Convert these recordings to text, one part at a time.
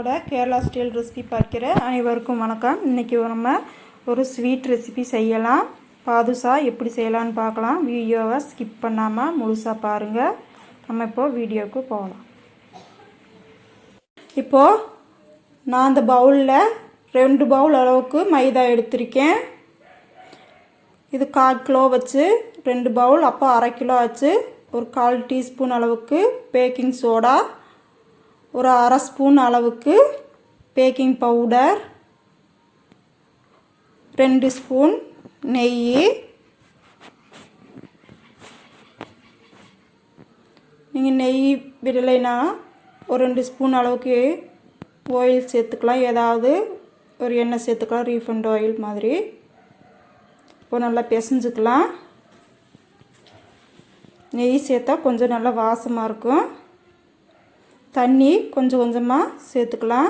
என்னோட Kerala style recipe பார்க்கிற அனைவருக்கும் வணக்கம். இன்றைக்கி நம்ம ஒரு ஸ்வீட் ரெசிபி செய்யலாம். பாதுஷா எப்படி செய்யலான்னு பார்க்கலாம். வீடியோவை ஸ்கிப் பண்ணாமல் முழுசாக பாருங்கள். நம்ம இப்போது வீடியோவுக்கு போகலாம். இப்போது நான் அந்த பவுலில் 2 பவுல் அளவுக்கு மைதா எடுத்திருக்கேன். இது 1/4 கிலோ வச்சு 2 பவுல், அப்போ 1/2 கிலோ ஆச்சு. ஒரு 1/4 டீஸ்பூன் அளவுக்கு பேக்கிங் சோடா, ஒரு 1/2 ஸ்பூன் அளவுக்கு பேக்கிங் பவுடர், 2 ஸ்பூன் நெய். நீங்கள் நெய் விடலைன்னா ஒரு 2 ஸ்பூன் அளவுக்கு ஆயில் சேர்த்துக்கலாம். ஏதாவது ஒரு எண்ணெய் சேர்த்துக்கலாம், ரீஃபண்ட் ஆயில் மாதிரி. இப்போ நல்லா பிசைஞ்சுக்கலாம். நெய் சேர்த்தா கொஞ்சம் நல்லா வாசமாக இருக்கும். தண்ணி கொஞ்சம் கொஞ்சமாக சேர்த்துக்கலாம்.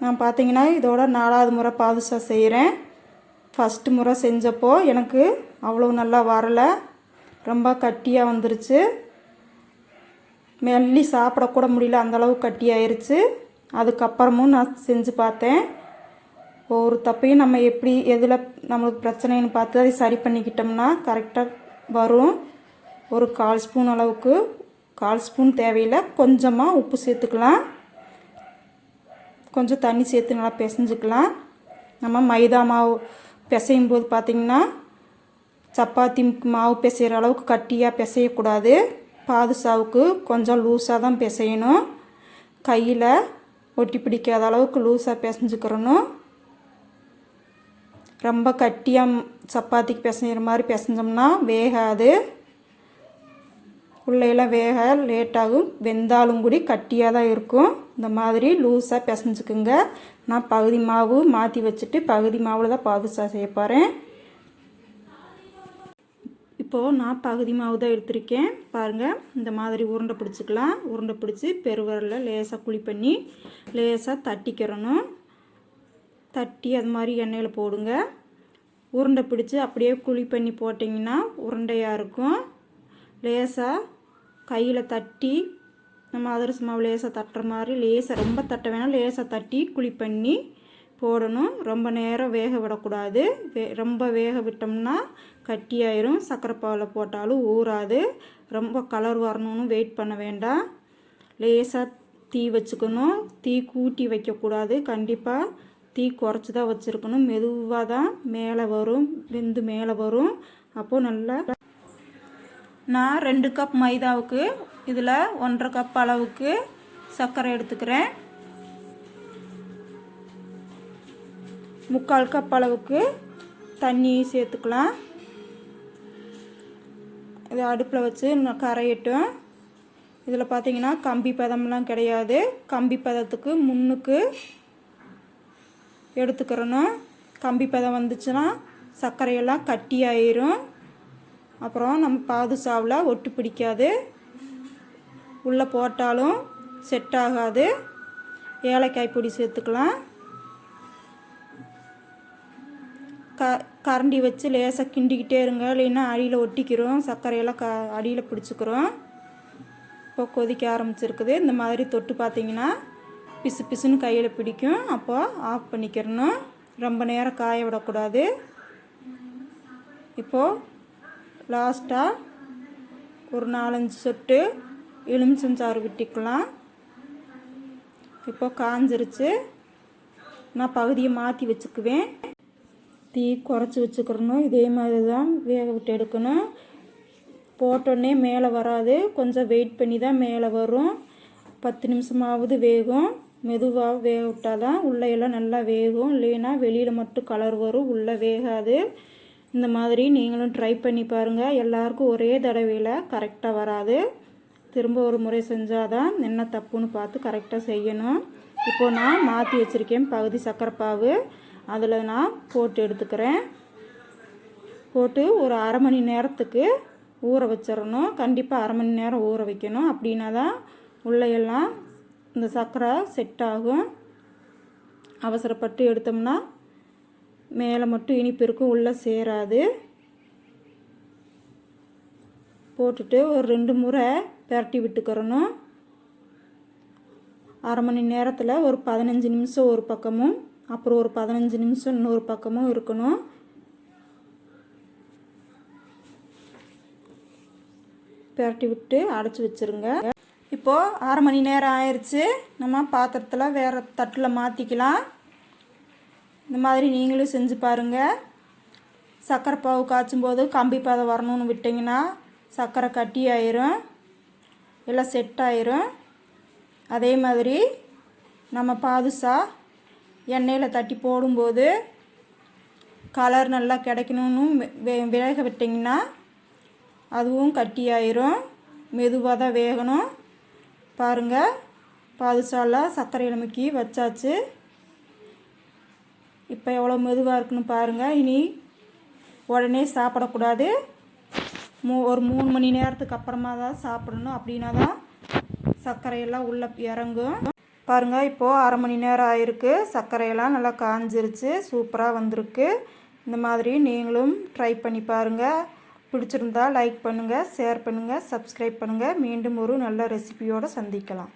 நான் பார்த்தீங்கன்னா இதோட 4வது முறை பாதுஷா செய்கிறேன். ஃபஸ்ட்டு முறை செஞ்சப்போ எனக்கு அவ்வளோ நல்லா வரலை, ரொம்ப கட்டியாக வந்துருச்சு. மெல்லி சாப்பிடக்கூட முடியல, அந்தளவு கட்டியாயிருச்சு. அதுக்கப்புறமும் நான் செஞ்சு பார்த்தேன். ஒரு தப்பையும் நம்ம எப்படி எதில் நம்மளுக்கு பிரச்சனைன்னு பார்த்து அதை சரி பண்ணிக்கிட்டோம்னா கரெக்டாக வரும். ஒரு 1/4 ஸ்பூன் அளவுக்கு, 1/4 ஸ்பூன் தேவையில்லை, கொஞ்சமாக உப்பு சேர்த்துக்கலாம். கொஞ்சம் தண்ணி சேர்த்து நல்லா பிசைஞ்சுக்கலாம். நம்ம மைதா மாவு பிசையும் போது பார்த்திங்கன்னா சப்பாத்தி மாவு பிசைகிற அளவுக்கு கட்டியாக பிசையக்கூடாது. பாதுஷாவுக்கு கொஞ்சம் லூஸாக தான் பிசையணும். கையில் ஒட்டி பிடிக்காத அளவுக்கு லூஸாக பிசைஞ்சுக்கிறணும். ரொம்ப கட்டியாக சப்பாத்திக்கு பிசைகிற மாதிரி பிசைஞ்சோம்னா வேகாது. உள்ளேலாம் வேக லேட்டாகும். வெந்தாலும் கூடி கட்டியாக தான் இருக்கும். இந்த மாதிரி லூஸாக பிசைஞ்சுக்குங்க. நான் பகுதி மாவு மாற்றி வச்சுட்டு பகுதி மாவில் தான் பாதுஷா செய்ய போகிறேன். இப்போது நான் பகுதி மாவு தான் எடுத்திருக்கேன். பாருங்கள், இந்த மாதிரி உருண்டை பிடிச்சிக்கலாம். உருண்டை பிடிச்சி பெருவரில் லேசாக குழி பண்ணி லேசாக தட்டிக்கிறணும். தட்டி அது மாதிரி எண்ணெயில் போடுங்க. உருண்டை பிடிச்சி அப்படியே குழி பண்ணி போட்டிங்கன்னா உருண்டையாக இருக்கும். லேசாக கையில் தட்டி நம்ம அதிரச மாவு லேசாக தட்டுற மாதிரி லேசாக, ரொம்ப தட்ட வேணாம், லேசாக தட்டி குழி பண்ணி போடணும். ரொம்ப நேரம் வேக விடக்கூடாது. ரொம்ப வேக விட்டோம்னா கட்டியாயிரும். சர்க்கரை பாவில் போட்டாலும் ஊறாது. ரொம்ப கலர் வரணும்னு வெயிட் பண்ண வேண்டாம். லேசாக தீ வச்சுக்கணும். தீ கூட்டி வைக்கக்கூடாது. கண்டிப்பாக தீ குறைச்சி தான் வச்சுருக்கணும். மெதுவாக தான் மேலே வரும், வெந்து மேலே வரும். அப்போது நல்லா நான் 2 கப் மைதாவுக்கு இதில் 1/2 கப் அளவுக்கு சர்க்கரை எடுத்துக்கிறேன். 3/4 கப் அளவுக்கு தண்ணி சேர்த்துக்கலாம். இதை அடுப்பில் வச்சு கரையட்டும். இதில் பார்த்திங்கன்னா கம்பி பதம்லாம் கிடையாது. கம்பி பதத்துக்கு முன்னுக்கு எடுத்துக்கிறணும். கம்பி பதம் வந்துச்சுன்னா சர்க்கரையெல்லாம் கட்டியாயிரும். அப்புறம் நம்ம பாதுஷாவில் ஒட்டு பிடிக்காது, உள்ளே போட்டாலும் செட் ஆகாது. ஏலக்காய் பொடி சேர்த்துக்கலாம். கரண்டி வச்சு லேசாக கிண்டிக்கிட்டே இருங்க, இல்லைன்னா அடியில் ஒட்டிக்கிறோம். சர்க்கரையெல்லாம் அடியில் பிடிச்சிக்கிறோம். இப்போ கொதிக்க ஆரம்பிச்சிருக்குது. இந்த மாதிரி தொட்டு பார்த்திங்கன்னா பிசு பிசுன்னு கையில் பிடிக்கும். அப்போ ஆஃப் பண்ணிக்கிறணும். ரொம்ப நேரம் காய விடக்கூடாது. இப்போது லாஸ்ட்டாக ஒரு 4-5 சொட்டு எலுமிச்சஞ்சாறு விட்டுக்கலாம். இப்போ காஞ்சிருச்சு. நான் பகுதியை மாற்றி வச்சுக்குவேன். தீ குறைச்சி வச்சுக்கிறணும். இதே மாதிரி தான் வேக விட்டு எடுக்கணும். போட்டோடனே மேலே வராது, கொஞ்சம் வெயிட் பண்ணி தான் மேலே வரும். 10 நிமிஷமாவது வேகும். மெதுவாக வேக விட்டால் தான் உள்ளேயெல்லாம் நல்லா வேகும். இல்லைன்னா வெளியில் மட்டும் கலர் வரும், உள்ளே வேகாது. இந்த மாதிரி நீங்களும் ட்ரை பண்ணி பாருங்கள். எல்லாருக்கும் ஒரே தடவையில் கரெக்டாக வராது. திரும்ப ஒரு முறை செஞ்சால் தான் என்ன தப்புன்னு பார்த்து கரெக்டாக செய்யணும். இப்போது நான் மாற்றி வச்சுருக்கேன் பகுதி சர்க்கரை பாவு. அதில் நான் போட்டு எடுத்துக்கிறேன். போட்டு ஒரு 1/2 மணி நேரத்துக்கு ஊற வச்சிடணும். கண்டிப்பாக 1/2 மணி நேரம் ஊற வைக்கணும். அப்படின்னா தான் உள்ளேயெல்லாம் இந்த சர்க்கரை செட் ஆகும். அவசரப்பட்டு எடுத்தோம்னா மேலே மட்டும் இனிப்பு இருக்கும், உள்ளே சேராது. போட்டுட்டு ஒரு 2 முறை பிரட்டி விட்டுக்கிறணும். அரை மணி நேரத்தில் ஒரு 15 நிமிஷம் ஒரு பக்கமும் அப்புறம் ஒரு 15 நிமிஷம் இன்னொரு பக்கமும் இருக்கணும். பிரட்டி விட்டு அடைச்சி வச்சுருங்க. இப்போது அரை மணி நேரம் ஆயிடுச்சு. நம்ம பாத்திரத்தில் வேறு தட்டில் மாற்றிக்கலாம். இந்த மாதிரி நீங்களும் செஞ்சு பாருங்கள். சர்க்கரை பாவு காய்ச்சும் போது கம்பி பதம் வரணும்னு விட்டிங்கன்னா சர்க்கரை கட்டி ஆயிரும், எல்லாம் செட் ஆயிரும். அதே மாதிரி நம்ம பாதுஷா எண்ணெயில் தட்டி போடும்போது கலர் நல்லா கிடைக்கணும்னு வேக விட்டிங்கன்னா அதுவும் கட்டி ஆயிரும். மெதுவாக தான் வேகணும். பாருங்கள், பாதுஷாவில் சர்க்கரை இளமிக்கி வச்சாச்சு. இப்போ எவ்வளோ மெதுவாக இருக்குன்னு பாருங்கள். இனி உடனே சாப்பிடக்கூடாது. ஒரு 3 மணி நேரத்துக்கு அப்புறமா தான் சாப்பிடணும். அப்படின்னா தான் சர்க்கரையெல்லாம் உள்ளே இறங்கும். பாருங்கள், இப்போது அரை மணி நேரம் ஆயிருக்கு. சர்க்கரையெல்லாம் நல்லா காஞ்சிருச்சு, சூப்பராக வந்திருக்கு. இந்த மாதிரி நீங்களும் ட்ரை பண்ணி பாருங்கள். பிடிச்சிருந்தா லைக் பண்ணுங்கள், ஷேர் பண்ணுங்கள், சப்ஸ்கிரைப் பண்ணுங்கள். மீண்டும் ஒரு நல்ல ரெசிபியோடு சந்திக்கலாம்.